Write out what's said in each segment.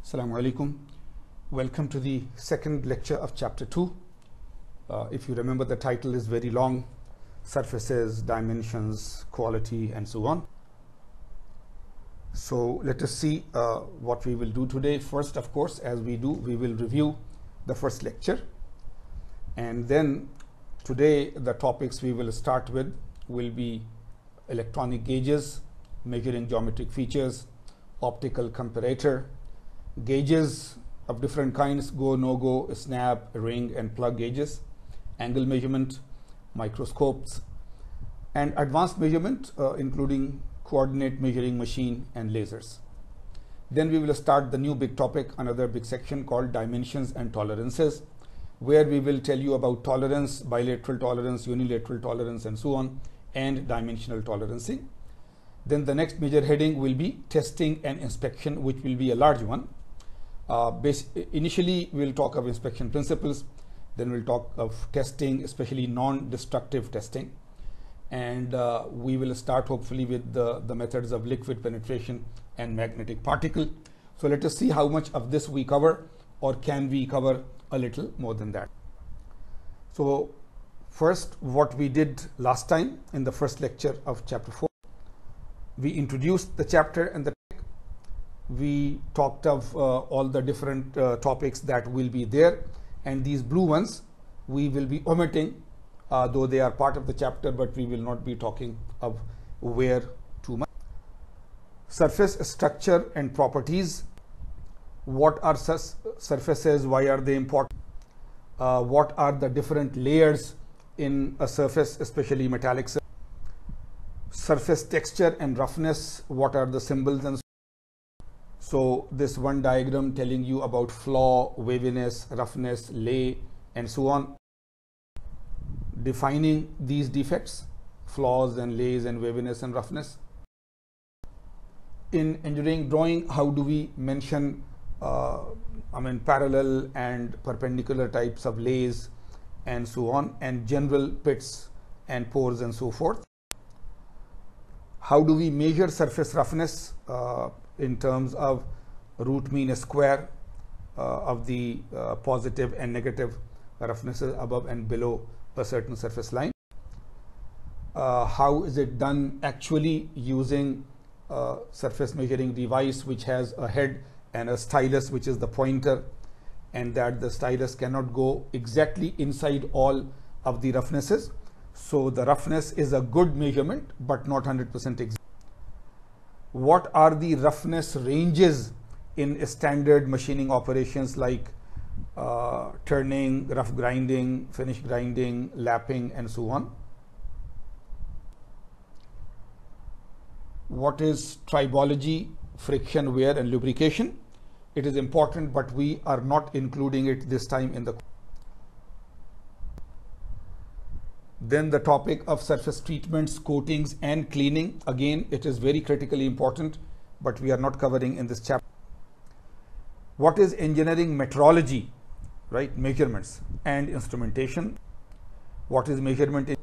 Assalamu alaikum. Welcome to the second lecture of chapter 2. If you remember, the title is very long: surfaces, dimensions, quality, and so on. So let us see what we will do today. First, of course, as we do, we will review the first lecture, and then today the topics we will start with will be electronic gauges, measuring geometric features, optical comparator, gauges of different kinds: go, no go, snap, ring, and plug gauges, angle measurement, microscopes, and advanced measurement including coordinate measuring machine and lasers. Then we will start the new big topic, another big section called dimensions and tolerances, where we will tell you about tolerance, bilateral tolerance, unilateral tolerance, and so on, and dimensional tolerancing. Then the next major heading will be testing and inspection, which will be a large one. Initially, we'll talk of inspection principles, then we'll talk of testing, especially non-destructive testing, and we will start hopefully with the methods of liquid penetration and magnetic particle. So let us see how much of this we cover, or can we cover a little more than that. So first, what we did last time in the first lecture of chapter 4, we introduced the chapter and the topic. We talked of all the different topics that will be there, and these blue ones we will be omitting, though they are part of the chapter, but we will not be talking of where too much. Surface structure and properties. What are surfaces? Why are they important? What are the different layers in a surface, especially metallic surface? Surface texture and roughness. What are the symbols and so this one diagram telling you about flaw, waviness, roughness, lay, and so on. Defining these defects, flaws and lays and waviness and roughness. In engineering drawing, how do we mention parallel and perpendicular types of lays and so on, and general pits and pores and so forth. How do we measure surface roughness in terms of root mean square of the positive and negative roughnesses above and below a certain surface line? How is it done actually using a surface measuring device which has a head and a stylus, which is the pointer, and that the stylus cannot go exactly inside all of the roughnesses. So the roughness is a good measurement, but not 100% exact. What are the roughness ranges in standard machining operations like turning, rough grinding, finish grinding, lapping, and so on? What is tribology, friction, wear, and lubrication? It is important, but we are not including it this time in the. Then the topic of surface treatments, coatings, and cleaning. Again, it is very critically important, but we are not covering in this chapter. What is engineering metrology, right? Measurements and instrumentation. What is measurement?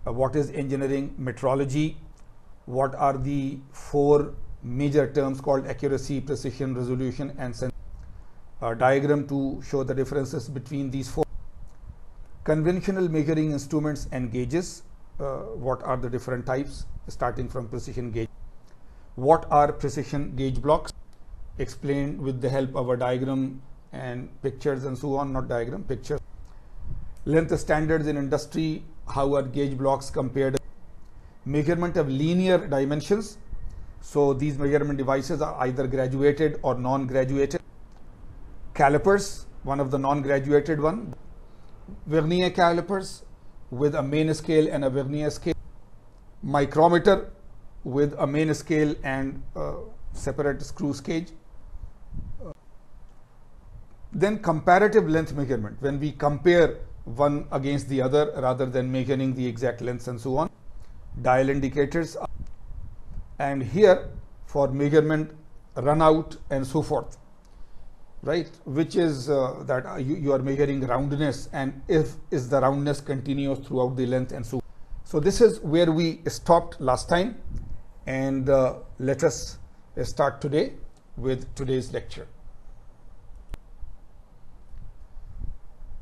What is engineering metrology? What are the four major terms called accuracy, precision, resolution, and sense? A diagram to show the differences between these four. Conventional measuring instruments and gauges. What are the different types, starting from precision gauge? What are precision gauge blocks? Explained with the help of a diagram and pictures and so on, not diagram, pictures. Length standards in industry. How are gauge blocks compared? Measurement of linear dimensions. So these measurement devices are either graduated or non-graduated. Calipers, one of the non-graduated one. Vernier calipers with a main scale and a vernier scale. Micrometer with a main scale and separate screw gauge. Then comparative length measurement, when we compare one against the other rather than measuring the exact lengths and so on. Dial indicators, and here for measurement, run out, and so forth. Right, which is that you are measuring roundness, and if is the roundness continuous throughout the length and so. So this is where we stopped last time, and let us start today with today's lecture.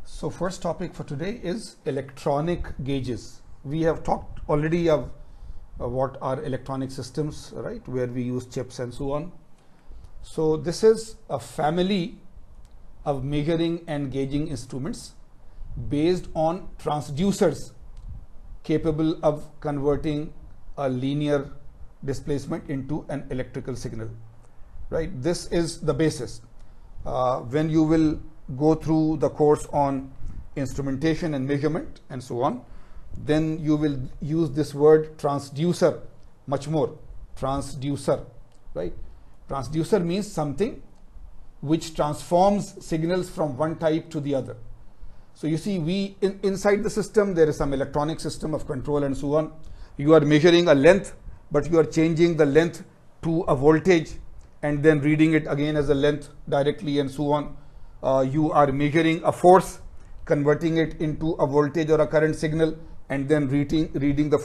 So first topic for today is electronic gauges. We have talked already of what are electronic systems, right, where we use chips and so on. So this is a family of measuring and gauging instruments based on transducers capable of converting a linear displacement into an electrical signal, right? This is the basis. When you will go through the course on instrumentation and measurement and so on, then you will use this word transducer much more. Transducer, right? Transducer means something which transforms signals from one type to the other. So you see, inside the system there is some electronic system of control and so on. You are measuring a length, but you are changing the length to a voltage and then reading it again as a length directly and so on. You are measuring a force, converting it into a voltage or a current signal, and then reading the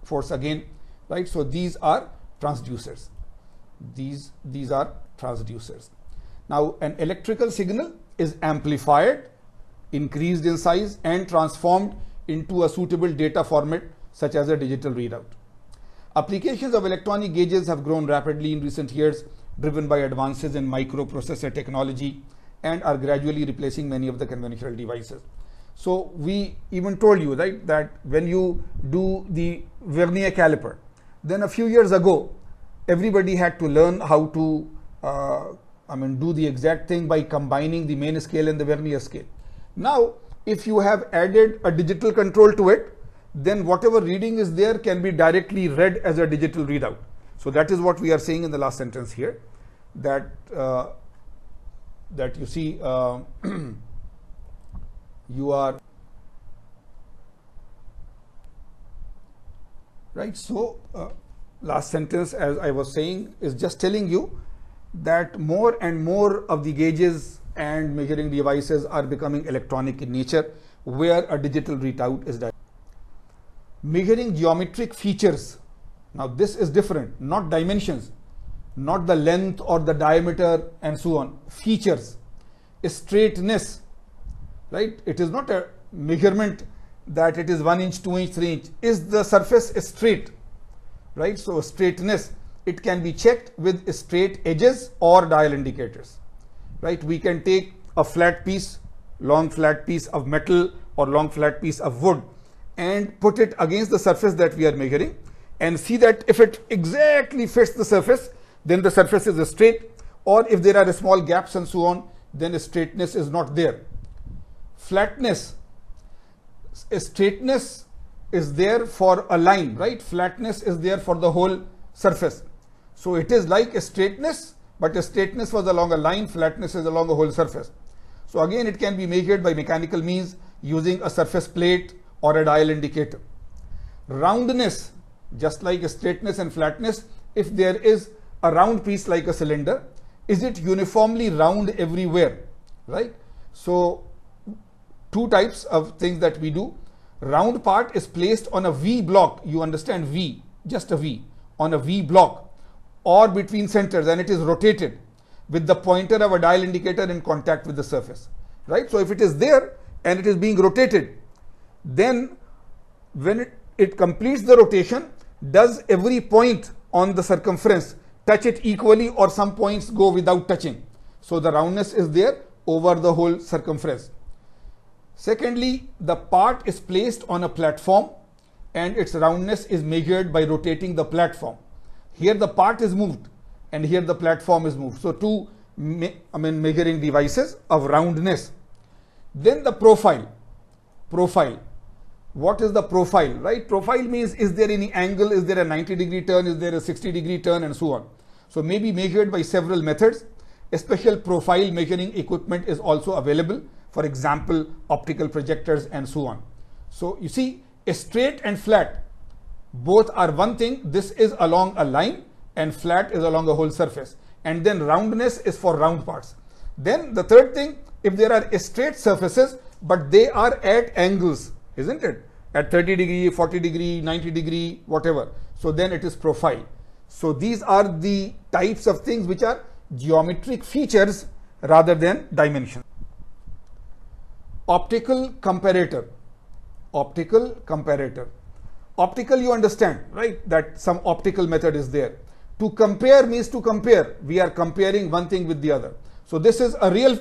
force again, right? So these are transducers. These are transducers. Now an electrical signal is amplified, increased in size, and transformed into a suitable data format such as a digital readout. Applications of electronic gauges have grown rapidly in recent years, driven by advances in microprocessor technology, and are gradually replacing many of the conventional devices. So we even told you, right, that when you do the vernier caliper, then a few years ago everybody had to learn how to do the exact thing by combining the main scale and the vernier scale. Now if you have added a digital control to it, then whatever reading is there can be directly read as a digital readout. So that is what we are saying in the last sentence here, that you see you are right. So last sentence, as I was saying, is just telling you that more and more of the gauges and measuring devices are becoming electronic in nature, where a digital readout is done. Measuring geometric features. Now this is different, not dimensions, not the length or the diameter and so on. Features, straightness, right? It is not a measurement that it is 1 inch, 2 inch, 3 inch. Is the surface straight, right? So straightness, it can be checked with straight edges or dial indicators, right? We can take a flat piece, long flat piece of metal or long flat piece of wood, and put it against the surface that we are measuring and see that if it exactly fits the surface, then the surface is straight, or if there are small gaps and so on, then straightness is not there. Flatness, straightness is there for a line, right? Flatness is there for the whole surface. So it is like a straightness, but a straightness was along a line, flatness is along a whole surface. So again, it can be measured by mechanical means using a surface plate or a dial indicator. Roundness, just like straightness and flatness, if there is a round piece like a cylinder, is it uniformly round everywhere, right? So two types of things that we do. Round part is placed on a V block, you understand, V, just a V, on a V block or between centers, and it is rotated with the pointer of a dial indicator in contact with the surface, right? So if it is there and it is being rotated, then when it completes the rotation, does every point on the circumference touch it equally, or some points go without touching? So the roundness is there over the whole circumference. Secondly, the part is placed on a platform and its roundness is measured by rotating the platform. Here the part is moved and here the platform is moved. So two measuring devices of roundness. Then the profile. What is the profile, right? Profile means, is there any angle, is there a 90-degree turn, is there a 60-degree turn, and so on. So may be measured by several methods. A special profile measuring equipment is also available, for example optical projectors and so on. So you see, a straight and flat, both are one thing. This is along a line and flat is along a whole surface, and then roundness is for round parts. Then the third thing, if there are straight surfaces but they are at angles, isn't it, at 30 degree, 40 degree, 90 degree, whatever, so then it is profile. So these are the types of things which are geometric features rather than dimensions. Optical comparator. Optical comparator. Optical, you understand, right? That some optical method is there. To compare means to compare. We are comparing one thing with the other. So this is a real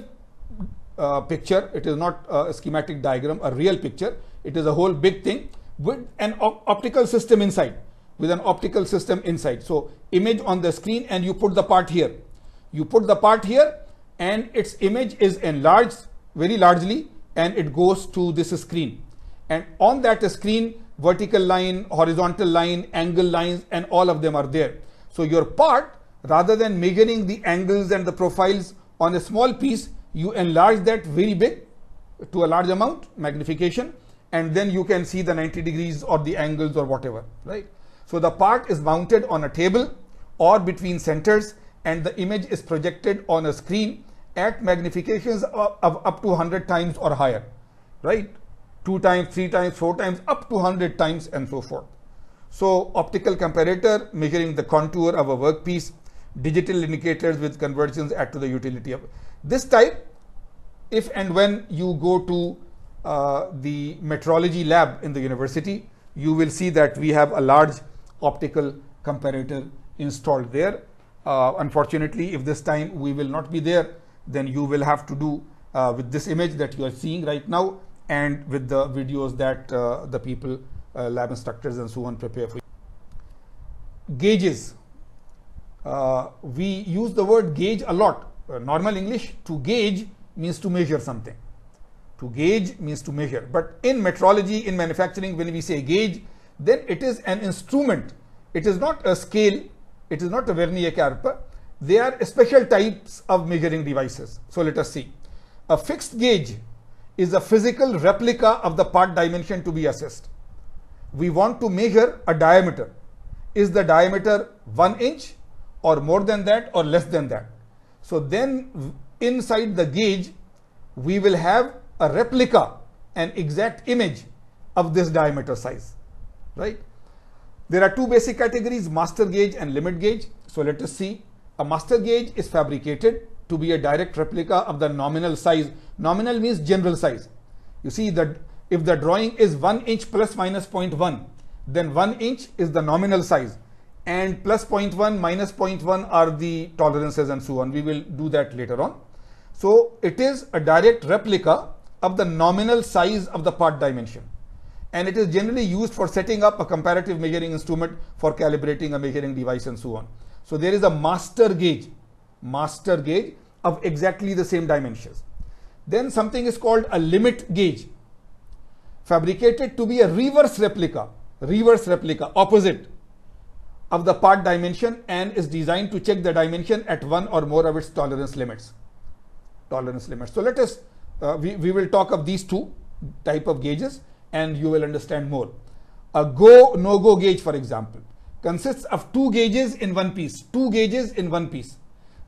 picture. It is not a schematic diagram, a real picture. It is a whole big thing with an optical system inside. With an optical system inside. So image on the screen and you put the part here. You put the part here and its image is enlarged very largely and it goes to this screen. And on that screen, vertical line, horizontal line, angle lines, and all of them are there. So your part, rather than measuring the angles and the profiles on a small piece, you enlarge that very big to a large amount, magnification, and then you can see the 90 degrees or the angles or whatever, right? So the part is mounted on a table or between centers and the image is projected on a screen at magnifications of up to 100 times or higher, right? 2 times, 3 times, 4 times, up to 100 times and so forth. So optical comparator, measuring the contour of a workpiece, digital indicators with conversions add to the utility of this type. If and when you go to the metrology lab in the university, you will see that we have a large optical comparator installed there. Unfortunately, if this time we will not be there, then you will have to do with this image that you are seeing right now and with the videos that the people, lab instructors and so on, prepare for you. Gauges. We use the word gauge a lot. Normal English, to gauge means to measure something. To gauge means to measure. But in metrology, in manufacturing, when we say gauge, then it is an instrument. It is not a scale. It is not a vernier caliper. They are special types of measuring devices. So let us see. A fixed gauge is a physical replica of the part dimension to be assessed. We want to measure a diameter. Is the diameter 1 inch or more than that or less than that? So then inside the gauge, we will have a replica, an exact image of this diameter size, right? There are two basic categories, master gauge and limit gauge. So let us see. A master gauge is fabricated to be a direct replica of the nominal size. Nominal means general size. You see that if the drawing is 1 inch plus minus 0.1, then 1 inch is the nominal size and plus 0.1 minus 0.1 are the tolerances and so on. We will do that later on. So it is a direct replica of the nominal size of the part dimension. And it is generally used for setting up a comparative measuring instrument for calibrating a measuring device and so on. So there is a master gauge of exactly the same dimensions. Then something is called a limit gauge, fabricated to be a reverse replica, opposite of the part dimension and is designed to check the dimension at one or more of its tolerance limits. So let us, we will talk of these two type of gauges and you will understand more. A go, no-go gauge, for example, consists of two gauges in one piece,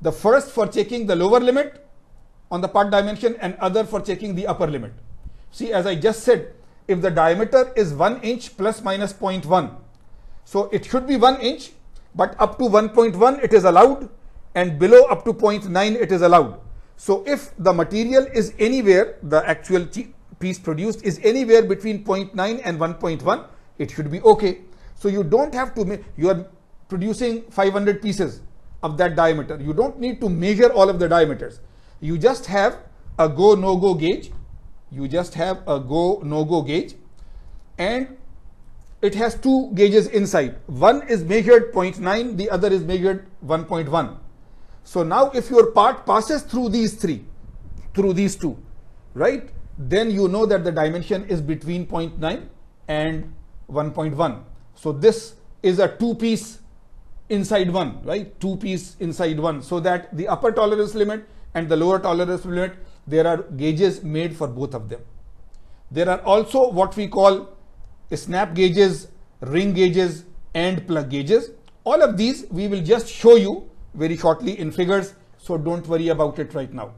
The first for checking the lower limit on the part dimension and other for checking the upper limit. See, as I just said, if the diameter is 1 inch plus minus 0.1, so it should be 1 inch, but up to 1.1 it is allowed and below up to 0.9 it is allowed. So if the material is anywhere, the actual piece produced is anywhere between 0.9 and 1.1, it should be okay. So you don't have to, you are producing 500 pieces of that diameter. You don't need to measure all of the diameters. You just have a go, no-go gauge. And it has two gauges inside. One is measured 0.9, the other is measured 1.1. So now if your part passes through these two, right, then you know that the dimension is between 0.9 and 1.1. So this is a two-piece inside one, right? Two-piece inside one, so that the upper tolerance limit and the lower tolerance limit, there are gauges made for both of them. There are also what we call snap gauges, ring gauges, and plug gauges. All of these we will just show you very shortly in figures, so don't worry about it right now.